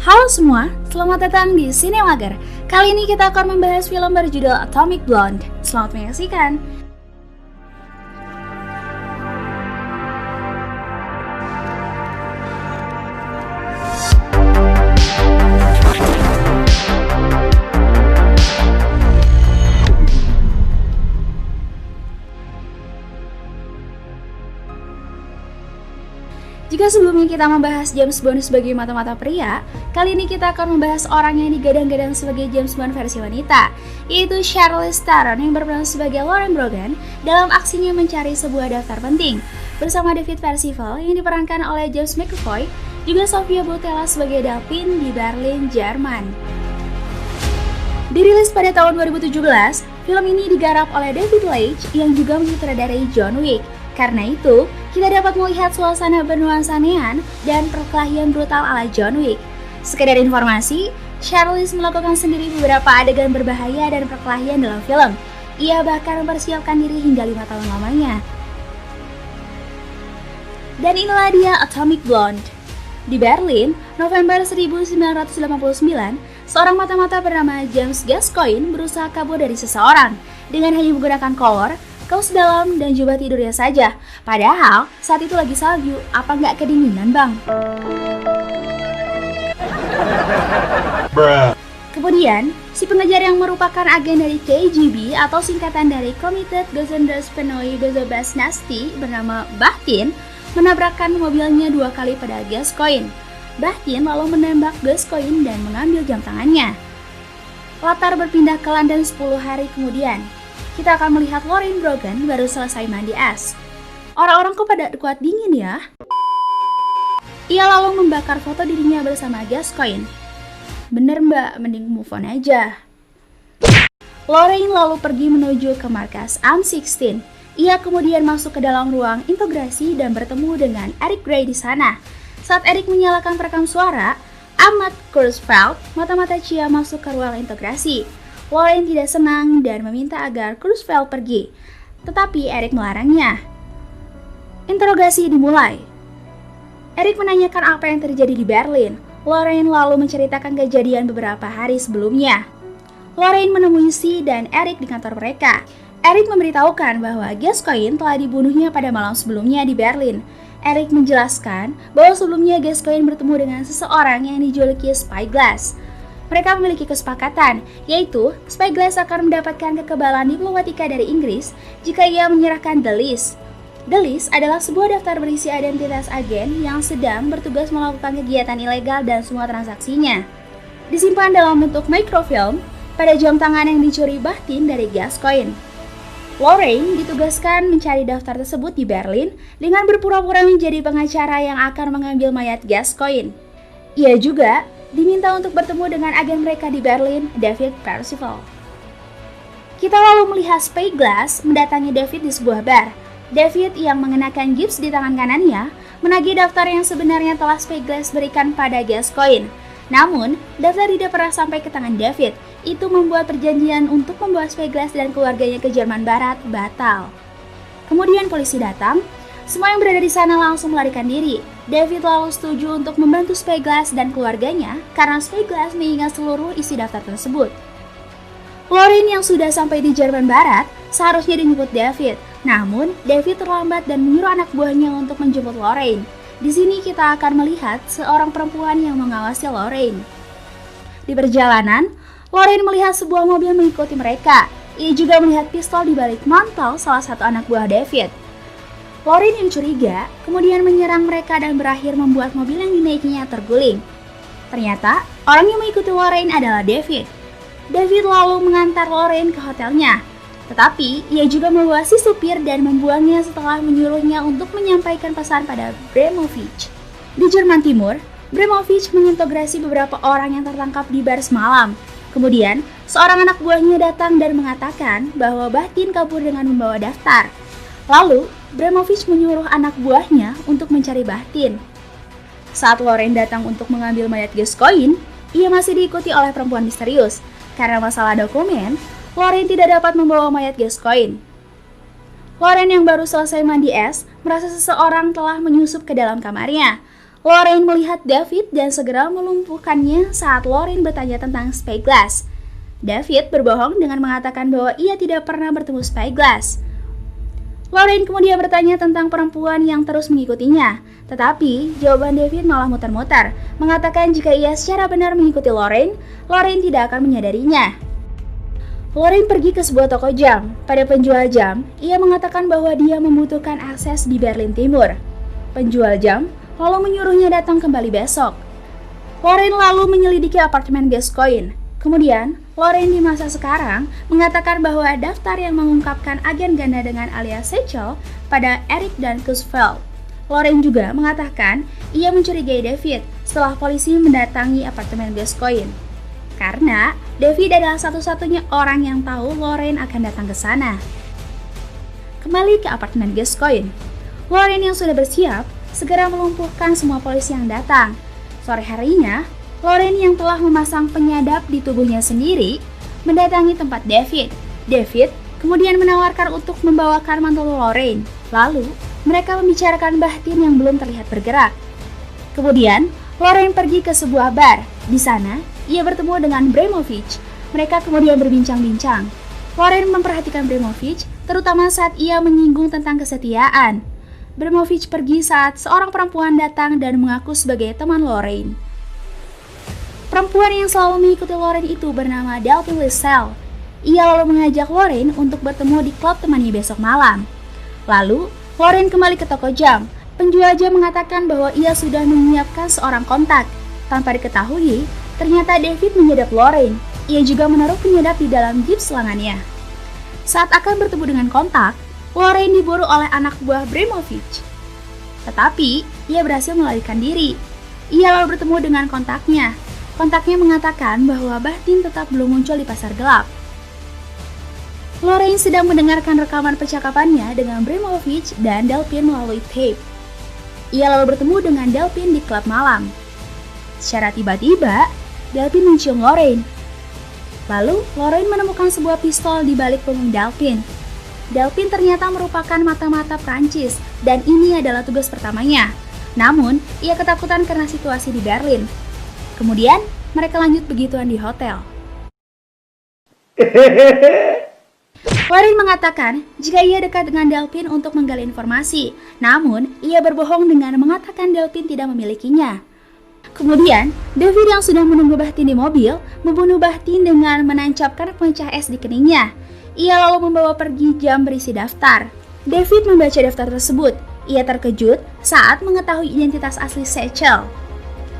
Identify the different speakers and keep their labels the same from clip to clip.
Speaker 1: Halo semua, selamat datang di Cinemager. Kali ini kita akan membahas film berjudul Atomic Blonde. Selamat menyaksikan. Jika sebelumnya kita membahas James Bond sebagai mata-mata pria, kali ini kita akan membahas orang yang digadang-gadang sebagai James Bond versi wanita, yaitu Charlize Theron yang berperan sebagai Lauren Brogan dalam aksinya mencari sebuah daftar penting, bersama David Percival yang diperankan oleh James McAvoy, juga Sofia Boutella sebagai Delphine di Berlin, Jerman. Dirilis pada tahun 2017, film ini digarap oleh David Leitch yang juga menyutradarai John Wick. Karena itu, kita dapat melihat suasana bernuansa neon dan perkelahian brutal ala John Wick. Sekedar informasi, Charlize melakukan sendiri beberapa adegan berbahaya dan perkelahian dalam film. Ia bahkan mempersiapkan diri hingga 5 tahun lamanya. Dan inilah dia Atomic Blonde. Di Berlin, November 1989, seorang mata-mata bernama James Gascoigne berusaha kabur dari seseorang dengan hanya menggunakan kolor, kaos dalam, dan jubah tidurnya saja. Padahal, saat itu lagi salju, apa nggak kedinginan, Bang? Kemudian, si pengejar yang merupakan agen dari KGB atau singkatan dari Committed Gesundheitsbenoy Bezobasnasti bernama Bahtin menabrakkan mobilnya 2 kali pada Gascoigne. Bahtin lalu menembak Gascoigne dan mengambil jam tangannya. Latar berpindah ke London 10 hari kemudian. Kita akan melihat Lauren Brogan baru selesai mandi es. Orang-orang kok pada kuat dingin ya? Ia lalu membakar foto dirinya bersama Gascoigne. Bener mbak, mending move on aja. Lauren lalu pergi menuju ke markas M16. Ia kemudian masuk ke dalam ruang integrasi dan bertemu dengan Eric Gray di sana. Saat Eric menyalakan perekam suara, Ahmad Kurzweil, mata-mata Cia masuk ke ruang integrasi. Lauren tidak senang dan meminta agar Kurzweil pergi, tetapi Eric melarangnya. Interogasi dimulai. Eric menanyakan apa yang terjadi di Berlin. Lauren lalu menceritakan kejadian beberapa hari sebelumnya. Lauren menemui Si dan Eric di kantor mereka. Eric memberitahukan bahwa Gascoigne telah dibunuhnya pada malam sebelumnya di Berlin. Eric menjelaskan bahwa sebelumnya Gascoigne bertemu dengan seseorang yang dijuluki Spyglass. Mereka memiliki kesepakatan, yaitu Spyglass akan mendapatkan kekebalan diplomatika dari Inggris jika ia menyerahkan The List. The List adalah sebuah daftar berisi identitas agen yang sedang bertugas melakukan kegiatan ilegal dan semua transaksinya. Disimpan dalam bentuk microfilm pada jam tangan yang dicuri Bahtin dari Gascoigne. Lauren ditugaskan mencari daftar tersebut di Berlin dengan berpura-pura menjadi pengacara yang akan mengambil mayat Gascoigne. Ia juga diminta untuk bertemu dengan agen mereka di Berlin, David Percival. Kita lalu melihat Spyglass mendatangi David di sebuah bar. David yang mengenakan gips di tangan kanannya menagih daftar yang sebenarnya telah Spyglass berikan pada Gascoigne. Namun, daftar tidak pernah sampai ke tangan David. Itu membuat perjanjian untuk membawa Spyglass dan keluarganya ke Jerman Barat batal. Kemudian polisi datang. Semua yang berada di sana langsung melarikan diri. David lalu setuju untuk membantu Spyglass dan keluarganya karena Spyglass mengingat seluruh isi daftar tersebut. Lauren yang sudah sampai di Jerman Barat seharusnya dijemput David. Namun, David terlambat dan menyuruh anak buahnya untuk menjemput Lauren. Di sini kita akan melihat seorang perempuan yang mengawasi Lauren. Di perjalanan, Lauren melihat sebuah mobil mengikuti mereka. Ia juga melihat pistol di balik mantel salah satu anak buah David. Lauren yang curiga kemudian menyerang mereka dan berakhir membuat mobil yang dinaikinya terguling. Ternyata, orang yang mengikuti Lauren adalah David. David lalu mengantar Lauren ke hotelnya. Tetapi, ia juga membawa si supir dan membuangnya setelah menyuruhnya untuk menyampaikan pesan pada Bremovich. Di Jerman Timur, Bremovich mengintegrasi beberapa orang yang tertangkap di bar semalam. Kemudian, seorang anak buahnya datang dan mengatakan bahwa Bahtin kabur dengan membawa daftar. Lalu, Bremovich menyuruh anak buahnya untuk mencari Bahtin. Saat Lauren datang untuk mengambil mayat Gascoigne, ia masih diikuti oleh perempuan misterius. Karena masalah dokumen, Lauren tidak dapat membawa mayat Gascoigne. Lauren yang baru selesai mandi es, merasa seseorang telah menyusup ke dalam kamarnya. Lorraine melihat David dan segera melumpuhkannya saat Lorraine bertanya tentang Spyglass. David berbohong dengan mengatakan bahwa ia tidak pernah bertemu Spyglass. Lorraine kemudian bertanya tentang perempuan yang terus mengikutinya, tetapi jawaban David malah muter-muter, mengatakan jika ia secara benar mengikuti Lorraine, Lorraine tidak akan menyadarinya. Lorraine pergi ke sebuah toko jam. Pada penjual jam, ia mengatakan bahwa dia membutuhkan akses di Berlin Timur. Penjual jam lalu menyuruhnya datang kembali besok. Lorraine lalu menyelidiki apartemen Gascoigne. Kemudian, Lorraine di masa sekarang mengatakan bahwa daftar yang mengungkapkan agen ganda dengan alias Sechel pada Eric dan Kussfeld. Lorraine juga mengatakan ia mencurigai David setelah polisi mendatangi apartemen Gascoigne. Karena David adalah satu-satunya orang yang tahu Lorraine akan datang ke sana. Kembali ke apartemen Gascoigne. Lorraine yang sudah bersiap segera melumpuhkan semua polisi yang datang. Sore harinya, Lorraine yang telah memasang penyadap di tubuhnya sendiri mendatangi tempat David. David kemudian menawarkan untuk membawakan mantel Lorraine. Lalu, mereka membicarakan Bahtin yang belum terlihat bergerak. Kemudian, Lorraine pergi ke sebuah bar. Di sana, ia bertemu dengan Bremovich. Mereka kemudian berbincang-bincang. Lorraine memperhatikan Bremovich, terutama saat ia menyinggung tentang kesetiaan. Bremovich pergi saat seorang perempuan datang dan mengaku sebagai teman Lorraine. Perempuan yang selalu mengikuti Lorraine itu bernama Delphine Lisselle. Ia lalu mengajak Lorraine untuk bertemu di klub temannya besok malam. Lalu, Lorraine kembali ke toko jam. Penjual jam mengatakan bahwa ia sudah menyiapkan seorang kontak. Tanpa diketahui, ternyata David menyadap Lorraine. Ia juga menaruh penyadap di dalam gips lengannya. Saat akan bertemu dengan kontak, Lorraine diburu oleh anak buah Bremovich. Tetapi, ia berhasil melarikan diri. Ia lalu bertemu dengan kontaknya. Kontaknya mengatakan bahwa Bahtin tetap belum muncul di pasar gelap. Lorraine sedang mendengarkan rekaman percakapannya dengan Bremovich dan Delphine melalui tape. Ia lalu bertemu dengan Delphine di klub malam. Secara tiba-tiba, Delphine mencium Lorraine. Lalu, Lorraine menemukan sebuah pistol di balik punggung Delphine. Delphine ternyata merupakan mata-mata Prancis dan ini adalah tugas pertamanya. Namun, ia ketakutan karena situasi di Berlin. Kemudian, mereka lanjut begituan di hotel. Lorraine mengatakan jika ia dekat dengan Delphine untuk menggali informasi, namun ia berbohong dengan mengatakan Delphine tidak memilikinya. Kemudian, David yang sudah menunggu Bahtin di mobil, membunuh Bahtin dengan menancapkan pemecah es di keningnya. Ia lalu membawa pergi jam berisi daftar. David membaca daftar tersebut. Ia terkejut saat mengetahui identitas asli Sechel.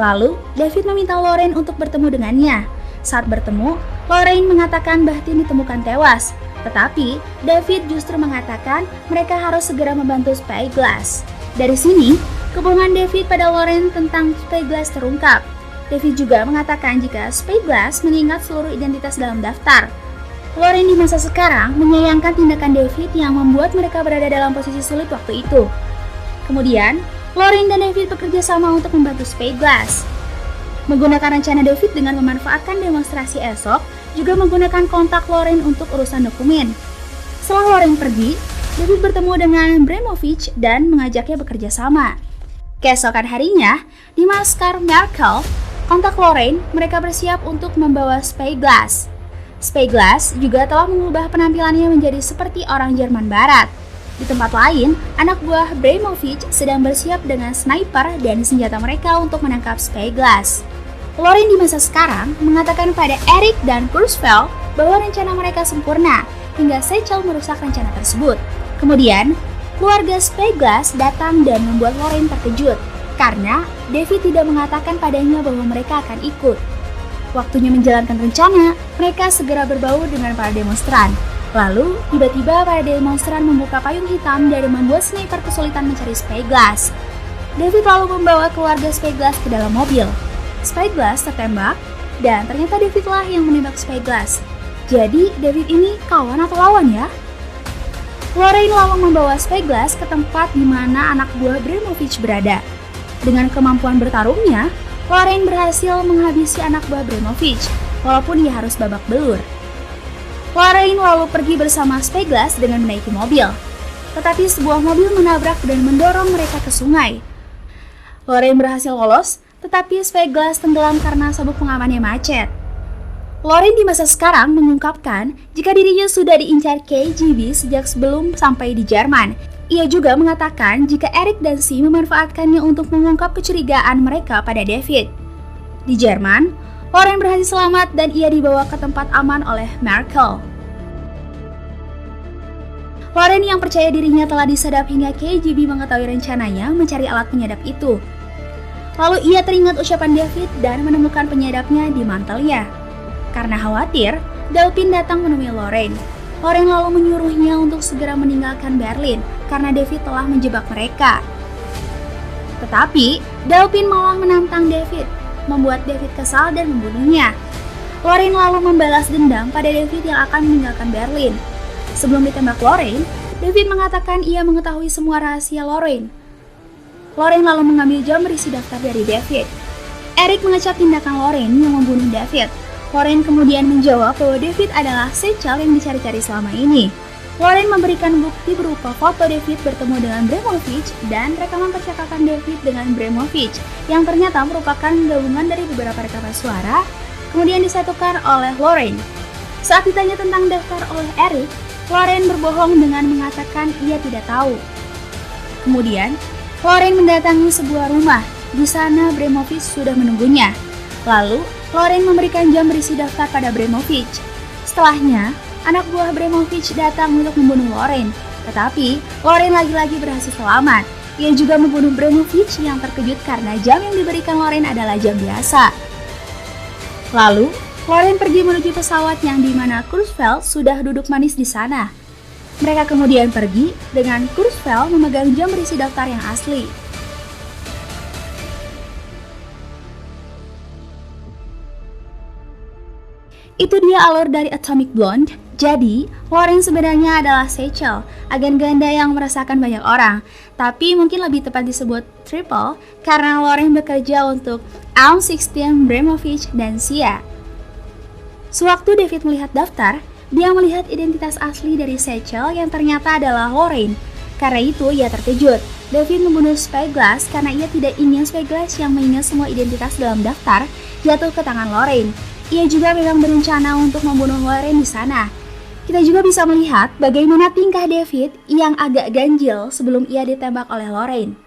Speaker 1: Lalu, David meminta Lorraine untuk bertemu dengannya. Saat bertemu, Lorraine mengatakan Bahtin ditemukan tewas. Tetapi, David justru mengatakan mereka harus segera membantu Spyglass. Dari sini, kebohongan David pada Lorraine tentang Spyglass terungkap. David juga mengatakan jika Spyglass mengingat seluruh identitas dalam daftar. Lorraine di masa sekarang menyayangkan tindakan David yang membuat mereka berada dalam posisi sulit waktu itu. Kemudian, Lorraine dan David bekerja sama untuk membantu Spyglass. Menggunakan rencana David dengan memanfaatkan demonstrasi esok, juga menggunakan kontak Lorraine untuk urusan dokumen. Setelah Lorraine pergi, David bertemu dengan Bremovich dan mengajaknya bekerja sama. Keesokan harinya, di markas Merkel, kontak Lorraine, mereka bersiap untuk membawa Spyglass. Spyglass juga telah mengubah penampilannya menjadi seperti orang Jerman Barat. Di tempat lain, anak buah Bremovich sedang bersiap dengan sniper dan senjata mereka untuk menangkap Spyglass. Lorraine di masa sekarang mengatakan pada Eric dan Kussfeld bahwa rencana mereka sempurna, hingga Sechel merusak rencana tersebut. Kemudian, keluarga Spyglass datang dan membuat Lorraine terkejut, karena David tidak mengatakan padanya bahwa mereka akan ikut. Waktunya menjalankan rencana, mereka segera berbau dengan para demonstran. Lalu, tiba-tiba para demonstran membuka payung hitam dan membuat sniper kesulitan mencari Spyglass. David lalu membawa keluarga Spyglass ke dalam mobil. Spyglass tertembak, dan ternyata Davidlah yang menembak Spyglass. Jadi, David ini kawan atau lawan ya? Lorraine lalu membawa Spyglass ke tempat di mana anak buah Bremovich berada. Dengan kemampuan bertarungnya, Lorraine berhasil menghabisi anak buah Bremovich, walaupun ia harus babak belur. Lorraine lalu pergi bersama Spyglass dengan menaiki mobil. Tetapi sebuah mobil menabrak dan mendorong mereka ke sungai. Lorraine berhasil lolos, tetapi Spyglass tenggelam karena sabuk pengamannya macet. Lorraine di masa sekarang mengungkapkan jika dirinya sudah diincar KGB sejak sebelum sampai di Jerman. Ia juga mengatakan jika Eric dan C memanfaatkannya untuk mengungkap kecurigaan mereka pada David. Di Jerman, Lorraine berhasil selamat dan ia dibawa ke tempat aman oleh Merkel. Lorraine yang percaya dirinya telah disadap hingga KGB mengetahui rencananya mencari alat penyadap itu. Lalu ia teringat ucapan David dan menemukan penyadapnya di mantelnya. Karena khawatir, Delphin datang menemui Lorraine. Lorraine lalu menyuruhnya untuk segera meninggalkan Berlin karena David telah menjebak mereka. Tetapi, Delphin malah menantang David, membuat David kesal dan membunuhnya. Lorraine lalu membalas dendam pada David yang akan meninggalkan Berlin. Sebelum ditembak Lorraine, David mengatakan ia mengetahui semua rahasia Lorraine. Lorraine lalu mengambil jam berisi daftar dari David. Eric mengecap tindakan Lorraine yang membunuh David. Lorraine kemudian menjawab bahwa David adalah Seychelles yang dicari-cari selama ini. Lorraine memberikan bukti berupa foto David bertemu dengan Bremovich dan rekaman percakapan David dengan Bremovich yang ternyata merupakan gabungan dari beberapa rekaman suara, kemudian disatukan oleh Lorraine. Saat ditanya tentang daftar oleh Eric, Lorraine berbohong dengan mengatakan ia tidak tahu. Kemudian, Lorraine mendatangi sebuah rumah. Di sana Bremovich sudah menunggunya. Lalu, Lorraine memberikan jam berisi daftar pada Bremovich. Setelahnya, anak buah Bremovich datang untuk membunuh Lorraine. Tetapi, Lorraine lagi-lagi berhasil selamat. Ia juga membunuh Bremovich yang terkejut karena jam yang diberikan Lorraine adalah jam biasa. Lalu, Lorraine pergi menuju pesawat yang dimana Kurzweil sudah duduk manis di sana. Mereka kemudian pergi dengan Kurzweil memegang jam berisi daftar yang asli. Itu dia alur dari Atomic Blonde. Jadi, Lorraine sebenarnya adalah Seychelles, agen ganda yang meresahkan banyak orang. Tapi mungkin lebih tepat disebut triple karena Lorraine bekerja untuk M16, Bremovich, dan Sia. Sewaktu David melihat daftar, dia melihat identitas asli dari Seychelles yang ternyata adalah Lorraine. Karena itu, ia terkejut. David membunuh Spyglass karena ia tidak ingin Spyglass yang mengingat semua identitas dalam daftar jatuh ke tangan Lorraine. Ia juga memang berencana untuk membunuh Lorraine di sana. Kita juga bisa melihat bagaimana tingkah David yang agak ganjil sebelum ia ditembak oleh Lorraine.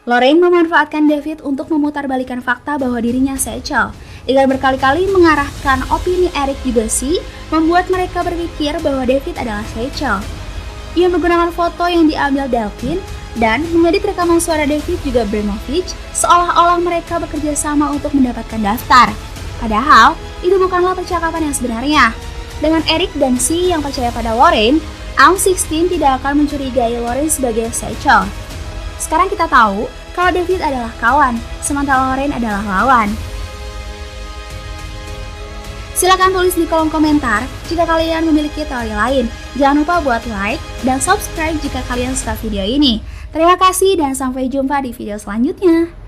Speaker 1: Lorraine memanfaatkan David untuk memutarbalikkan fakta bahwa dirinya Seychelles. Dengan berkali-kali mengarahkan opini Eric juga membuat mereka berpikir bahwa David adalah Seychelles. Ia menggunakan foto yang diambil Delphin dan mengedit rekaman suara David juga Bremovich seolah-olah mereka bekerja sama untuk mendapatkan daftar. Padahal, itu bukanlah percakapan yang sebenarnya. Dengan Eric dan C yang percaya pada Lorraine, M16 tidak akan mencurigai Lorraine sebagai Seychelles. Sekarang kita tahu kalau David adalah kawan, sementara Lorraine adalah lawan. Silakan tulis di kolom komentar jika kalian memiliki teori lain. Jangan lupa buat like dan subscribe jika kalian suka video ini. Terima kasih dan sampai jumpa di video selanjutnya.